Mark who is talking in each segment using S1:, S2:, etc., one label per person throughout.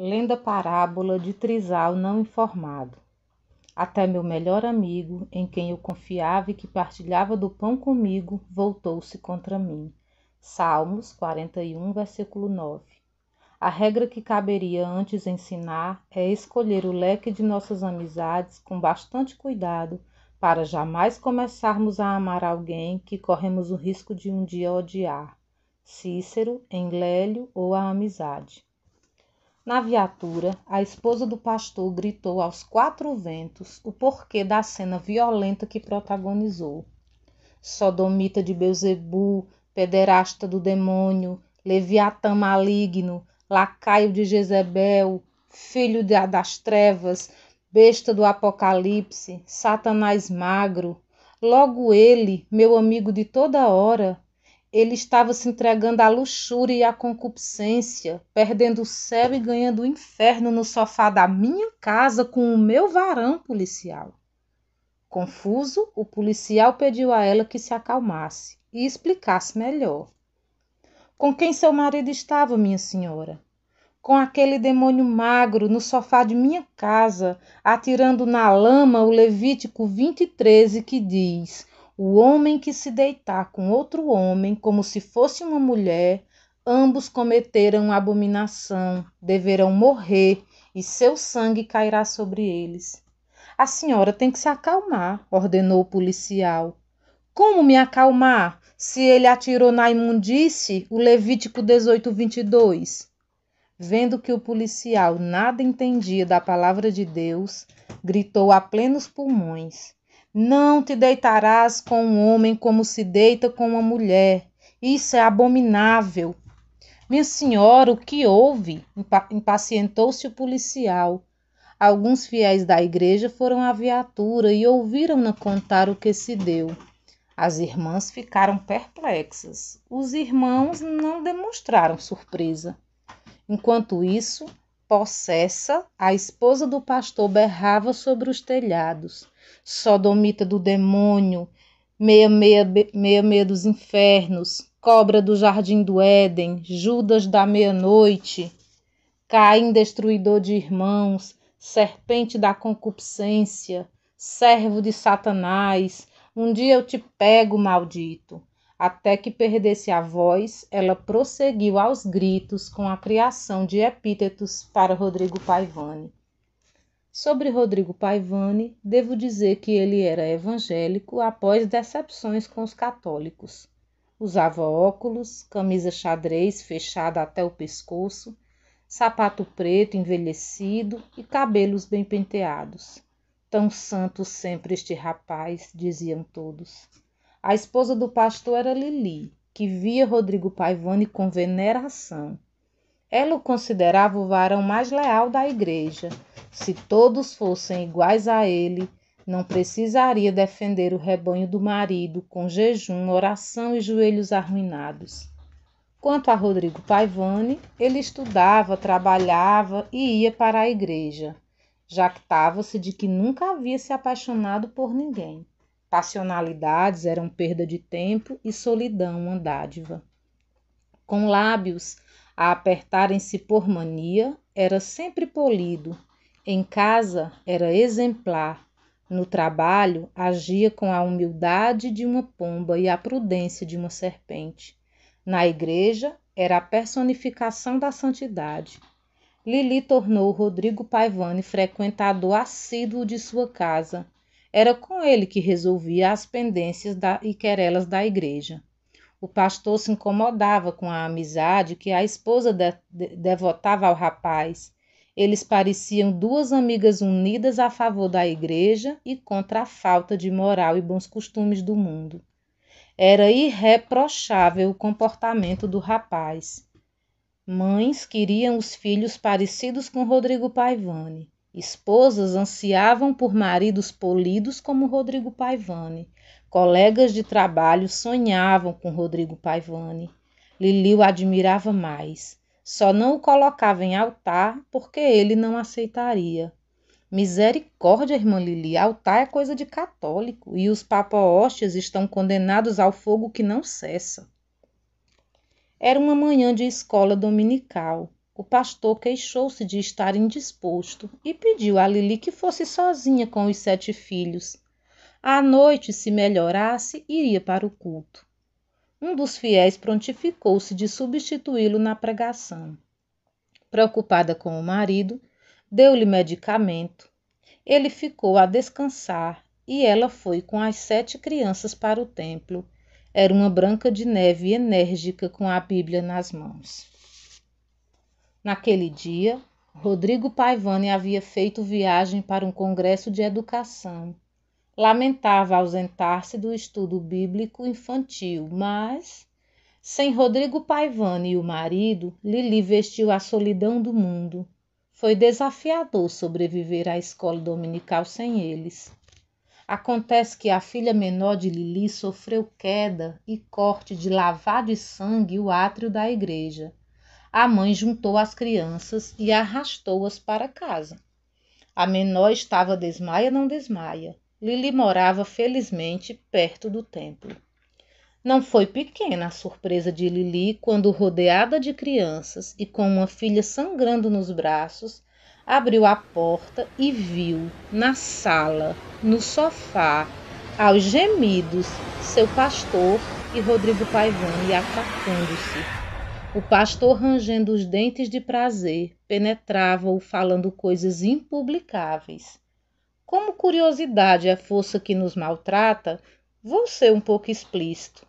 S1: Lenda parábola de trisal não informado. Até meu melhor amigo, em quem eu confiava e que partilhava do pão comigo, voltou-se contra mim. Salmos 41, versículo 9. A regra que caberia antes ensinar é escolher o leque de nossas amizades com bastante cuidado para jamais começarmos a amar alguém que corremos o risco de um dia odiar. Cícero, em Lélio ou a Amizade. Na viatura, a esposa do pastor gritou aos quatro ventos o porquê da cena violenta que protagonizou. Sodomita de Beelzebu, pederasta do demônio, Leviatã maligno, lacaio de Jezebel, filho das trevas, besta do Apocalipse, Satanás magro. Logo ele, meu amigo de toda hora, ele estava se entregando à luxúria e à concupiscência, perdendo o céu e ganhando o inferno no sofá da minha casa com o meu varão policial. Confuso, o policial pediu a ela que se acalmasse e explicasse melhor. Com quem seu marido estava, minha senhora? Com aquele demônio magro no sofá de minha casa, atirando na lama o Levítico 20:13 que diz: o homem que se deitar com outro homem, como se fosse uma mulher, ambos cometeram abominação, deverão morrer e seu sangue cairá sobre eles. A senhora tem que se acalmar, ordenou o policial. Como me acalmar, se ele atirou na imundície o Levítico 18:22? Vendo que o policial nada entendia da palavra de Deus, gritou a plenos pulmões: não te deitarás com um homem como se deita com uma mulher. Isso é abominável. Minha senhora, o que houve? Impacientou-se o policial. Alguns fiéis da igreja foram à viatura e ouviram-na contar o que se deu. As irmãs ficaram perplexas. Os irmãos não demonstraram surpresa. Enquanto isso, possessa, a esposa do pastor berrava sobre os telhados. Sodomita do demônio, meia dos infernos, cobra do jardim do Éden, Judas da meia-noite, Caim destruidor de irmãos, serpente da concupiscência, servo de Satanás, um dia eu te pego, maldito. Até que perdesse a voz, ela prosseguiu aos gritos com a criação de epítetos para Rodrigo Paivani. Sobre Rodrigo Paivani, devo dizer que ele era evangélico após decepções com os católicos. Usava óculos, camisa xadrez fechada até o pescoço, sapato preto envelhecido e cabelos bem penteados. Tão santo sempre este rapaz, diziam todos. A esposa do pastor era Lili, que via Rodrigo Paivani com veneração. Ela o considerava o varão mais leal da igreja. Se todos fossem iguais a ele, não precisaria defender o rebanho do marido com jejum, oração e joelhos arruinados. Quanto a Rodrigo Paivani, ele estudava, trabalhava e ia para a igreja. Jactava-se de que nunca havia se apaixonado por ninguém. Passionalidades eram perda de tempo e solidão uma dádiva. Com lábios a apertarem-se por mania, era sempre polido. Em casa era exemplar. No trabalho agia com a humildade de uma pomba e a prudência de uma serpente. Na igreja era a personificação da santidade. Lili tornou Rodrigo Paivani frequentador assíduo de sua casa. Era com ele que resolvia as pendências e querelas da igreja. O pastor se incomodava com a amizade que a esposa devotava ao rapaz. Eles pareciam duas amigas unidas a favor da igreja e contra a falta de moral e bons costumes do mundo. Era irreprochável o comportamento do rapaz. Mães queriam os filhos parecidos com Rodrigo Paivani. Esposas ansiavam por maridos polidos como Rodrigo Paivani. Colegas de trabalho sonhavam com Rodrigo Paivani. Lili o admirava mais. Só não o colocava em altar porque ele não aceitaria. Misericórdia, irmã Lili, altar é coisa de católico e os papa-hóstias estão condenados ao fogo que não cessa. Era uma manhã de escola dominical. O pastor queixou-se de estar indisposto e pediu a Lili que fosse sozinha com os 7 filhos. À noite, se melhorasse, iria para o culto. Um dos fiéis prontificou-se de substituí-lo na pregação. Preocupada com o marido, deu-lhe medicamento. Ele ficou a descansar e ela foi com as 7 crianças para o templo. Era uma Branca de Neve enérgica com a Bíblia nas mãos. Naquele dia, Rodrigo Paivani havia feito viagem para um congresso de educação. Lamentava ausentar-se do estudo bíblico infantil, mas, sem Rodrigo Paivani e o marido, Lili vestiu a solidão do mundo. Foi desafiador sobreviver à escola dominical sem eles. Acontece que a filha menor de Lili sofreu queda e corte de lavar de sangue o átrio da igreja. A mãe juntou as crianças e arrastou-as para casa. A menor estava desmaia, não desmaia. Lili morava, felizmente, perto do templo. Não foi pequena a surpresa de Lili quando, rodeada de crianças e com uma filha sangrando nos braços, abriu a porta e viu, na sala, no sofá, aos gemidos, seu pastor e Rodrigo Paivani atacando-se. O pastor, rangendo os dentes de prazer, penetrava-o falando coisas impublicáveis. Como curiosidade é a força que nos maltrata, vou ser um pouco explícito.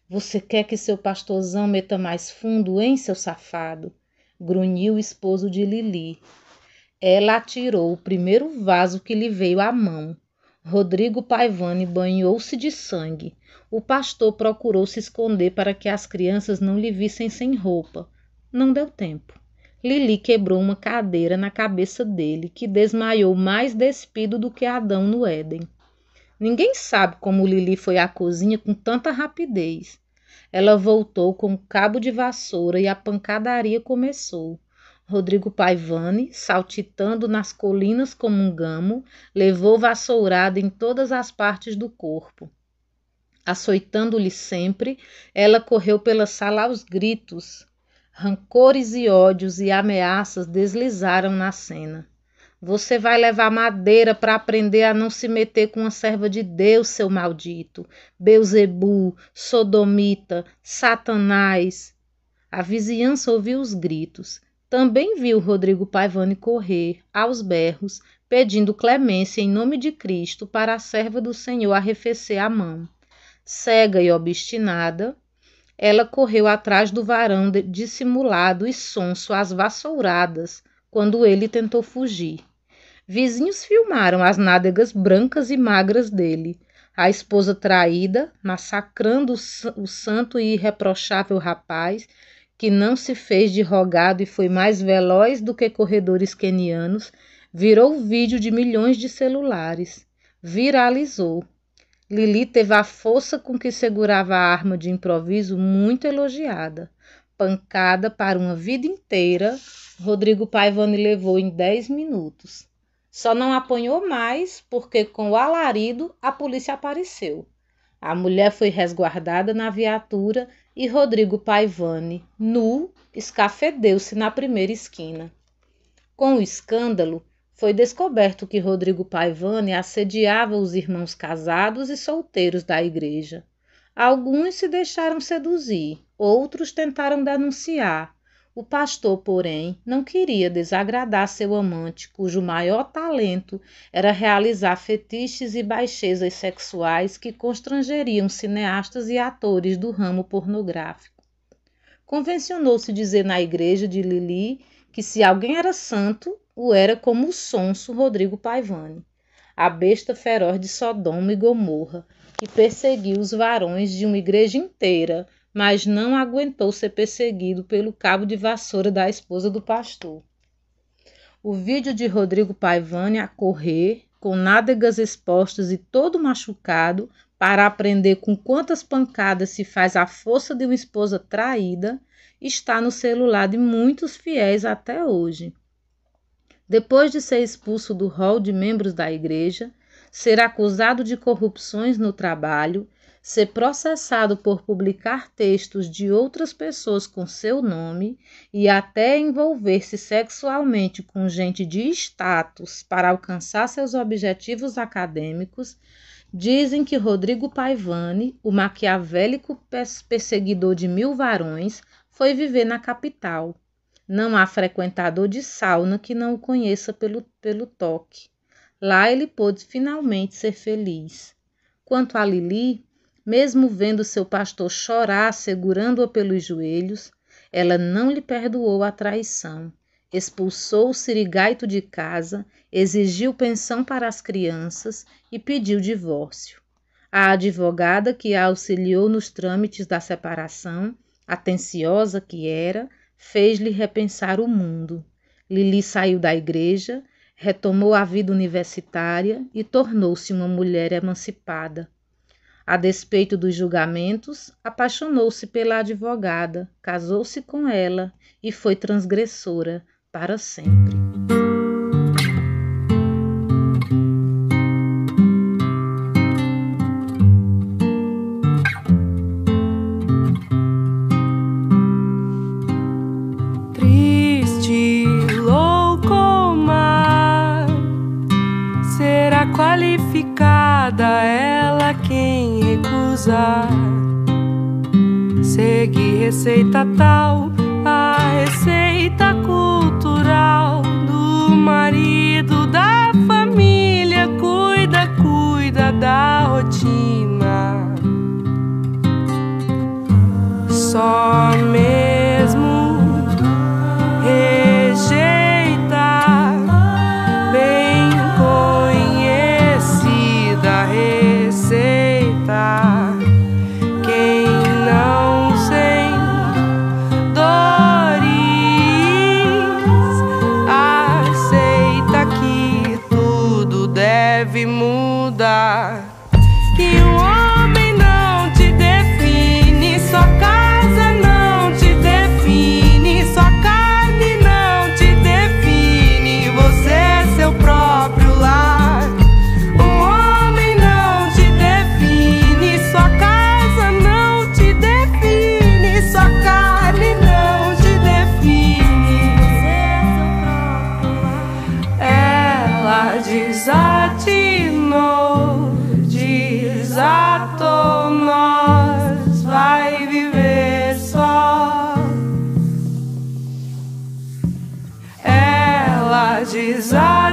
S1: Você quer que seu pastorzão meta mais fundo, hein, seu safado? Grunhiu o esposo de Lili. Ela atirou o primeiro vaso que lhe veio à mão. Rodrigo Paivani banhou-se de sangue. O pastor procurou se esconder para que as crianças não lhe vissem sem roupa. Não deu tempo. Lili quebrou uma cadeira na cabeça dele, que desmaiou mais despido do que Adão no Éden. Ninguém sabe como Lili foi à cozinha com tanta rapidez. Ela voltou com um cabo de vassoura e a pancadaria começou. Rodrigo Paivani, saltitando nas colinas como um gamo, levou vassourada em todas as partes do corpo. Açoitando-lhe sempre, ela correu pela sala aos gritos. Rancores e ódios e ameaças deslizaram na cena. Você vai levar madeira para aprender a não se meter com a serva de Deus, seu maldito. Beuzebu, sodomita, Satanás. A vizinhança ouviu os gritos. Também viu Rodrigo Paivani correr, aos berros, pedindo clemência em nome de Cristo para a serva do Senhor arrefecer a mão. Cega e obstinada, ela correu atrás do varão dissimulado e sonso às vassouradas, quando ele tentou fugir. Vizinhos filmaram as nádegas brancas e magras dele, a esposa traída, massacrando o santo e irreprochável rapaz, que não se fez de rogado e foi mais veloz do que corredores quenianos, virou vídeo de milhões de celulares. Viralizou. Lili teve a força com que segurava a arma de improviso muito elogiada. Pancada para uma vida inteira, Rodrigo Paivani levou em 10 minutos. Só não apanhou mais porque, com o alarido, a polícia apareceu. A mulher foi resguardada na viatura e Rodrigo Paivani, nu, escafedeu-se na primeira esquina. Com o escândalo, foi descoberto que Rodrigo Paivani assediava os irmãos casados e solteiros da igreja. Alguns se deixaram seduzir, outros tentaram denunciar. O pastor, porém, não queria desagradar seu amante, cujo maior talento era realizar fetiches e baixezas sexuais que constrangeriam cineastas e atores do ramo pornográfico. Convencionou-se dizer na igreja de Lili que se alguém era santo, o era como o sonso Rodrigo Paivani, a besta feroz de Sodoma e Gomorra, que perseguiu os varões de uma igreja inteira, mas não aguentou ser perseguido pelo cabo de vassoura da esposa do pastor. O vídeo de Rodrigo Paivani a correr, com nádegas expostas e todo machucado, para aprender com quantas pancadas se faz a força de uma esposa traída, está no celular de muitos fiéis até hoje. Depois de ser expulso do rol de membros da igreja, ser acusado de corrupções no trabalho, ser processado por publicar textos de outras pessoas com seu nome e até envolver-se sexualmente com gente de status para alcançar seus objetivos acadêmicos, dizem que Rodrigo Paivani, o maquiavélico perseguidor de 1000 varões, foi viver na capital. Não há frequentador de sauna que não o conheça pelo toque. Lá ele pôde finalmente ser feliz. Quanto a Lili, mesmo vendo seu pastor chorar segurando-a pelos joelhos, ela não lhe perdoou a traição. Expulsou o sirigaito de casa, exigiu pensão para as crianças e pediu divórcio. A advogada que a auxiliou nos trâmites da separação, atenciosa que era, fez-lhe repensar o mundo. Lili saiu da igreja, retomou a vida universitária e tornou-se uma mulher emancipada. A despeito dos julgamentos, apaixonou-se pela advogada, casou-se com ela e foi transgressora para sempre.
S2: Triste, louco mar, será qualificada ela quem recusar. Segue receita tal, a receita cultural do marido, da família, cuida da rotina. Só mesmo rejeita bem conhecida receita. Quem não sem dores aceita que tudo deve mudar. Que um homem não te define, sua casa não te define, sua carne não te define, você é seu próprio lar. Um homem não te define, sua casa não te define, sua carne não te define, você é seu próprio lar. Ela desatinou, desatou, nós vai viver só. Ela desatinou.